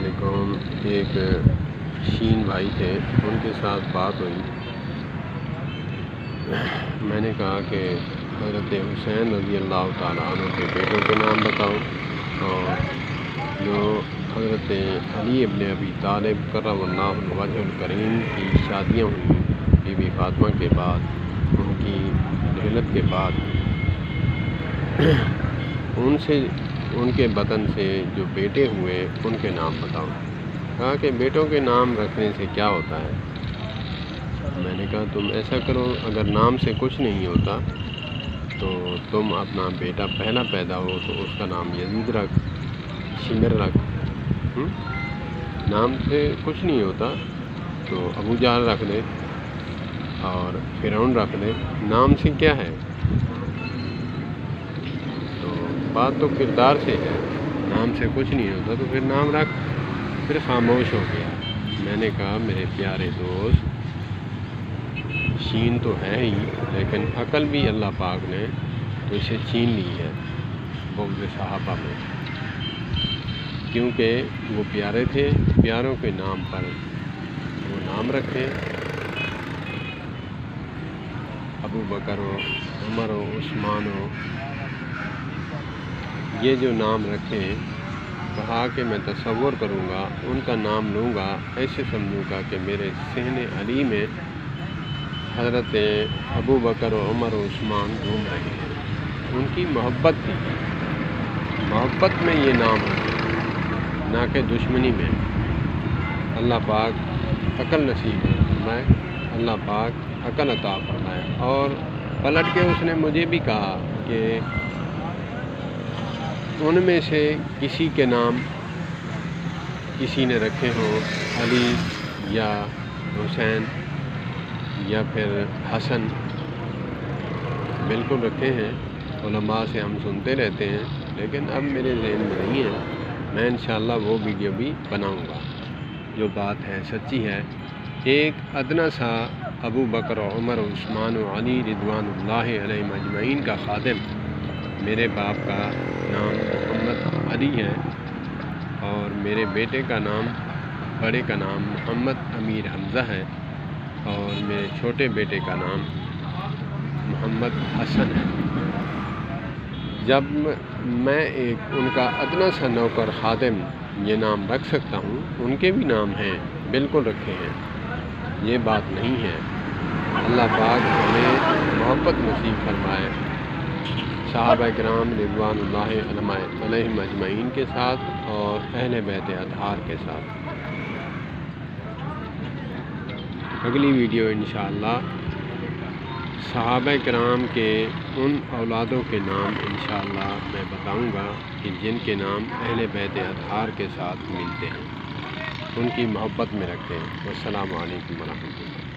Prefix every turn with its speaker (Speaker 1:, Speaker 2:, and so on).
Speaker 1: علیکم۔ ایک شین بھائی تھے، ان کے ساتھ بات ہوئی۔ میں نے کہا کہ حضرت حسین رضی اللہ تعالیٰ عنہ کے بیٹوں کے نام بتاؤ، اور جو حضرت علی ابن ابی طالب کرم اللہ وجہ الکریم کی شادیاں ہوئیں بی بی فاطمہ کے بعد، ان کی رحلت کے بعد، ان کے بطن سے جو بیٹے ہوئے ان کے نام بتاؤ۔ کہا کہ بیٹوں کے نام رکھنے سے کیا ہوتا ہے؟ میں نے کہا تم ایسا کرو، اگر نام سے کچھ نہیں ہوتا تو تم اپنا بیٹا پہلا پیدا ہو تو اس کا نام یزید رکھ، شمر رکھ۔ نام سے کچھ نہیں ہوتا تو ابو جہل رکھ دے اور فرعون رکھ دے۔ نام سے کیا ہے؟ تو بات تو کردار سے ہے، نام سے کچھ نہیں ہوتا تو پھر نام رکھ۔ پھر خاموش ہو گیا۔ میں نے کہا میرے پیارے دوست، شین تو ہے ہی، لیکن عقل بھی اللہ پاک نے تو اسے چھین لی ہے بغض صحابہ میں، کیونکہ وہ پیارے تھے، پیاروں کے نام پر وہ نام رکھے۔ ابو بکر ہو، عمر ہو، عثمان ہو، یہ جو نام رکھے، کہا کہ میں تصور کروں گا، ان کا نام لوں گا، ایسے سمجھوں گا کہ میرے صحن علی میں حضرت ابو بکر و عمر و عثمان گھوم رہے ہیں۔ ان کی محبت تھی، محبت میں یہ نام رکھے، نہ کہ دشمنی میں۔ اللہ پاک عقل نصیب فرمائے، اللہ پاک عقل عطا فرمائے۔ اور پلٹ کے اس نے مجھے بھی کہا کہ ان میں سے کسی کے نام کسی نے رکھے ہوں، علی یا حسین یا پھر حسن، بالکل رکھے ہیں، علماء سے ہم سنتے رہتے ہیں، لیکن اب میرے ذہن میں نہیں ہے۔ میں انشاءاللہ وہ ویڈیو بھی بناؤں گا۔ جو بات ہے سچی ہے۔ ایک ادنا سا ابو بکر و عمر و عثمان و علی رضوان اللہ علیہم اجمعین کا خادم، میرے باپ کا نام محمد علی ہے، اور میرے بیٹے کا نام، بڑے کا نام محمد امیر حمزہ ہے، اور میرے چھوٹے بیٹے کا نام محمد حسن ہے۔ جب میں ایک ان کا ادنا سا نوکر خادم یہ نام رکھ سکتا ہوں، ان کے بھی نام ہیں، بالکل رکھے ہیں، یہ بات نہیں ہے۔ اللہ پاک ہمیں محبت نصیب فرمائے صحابہ کرام رضوان اللہ علیہم اجمعین کے ساتھ اور اہل بیت اطہار کے ساتھ۔ اگلی ویڈیو انشاءاللہ صحابہ کرام کے ان اولادوں کے نام انشاءاللہ میں بتاؤں گا کہ جن کے نام اہل بیت اطہار کے ساتھ ملتے ہیں، ان کی محبت میں رکھیں۔ والسلام علیکم ورحمۃ اللہ۔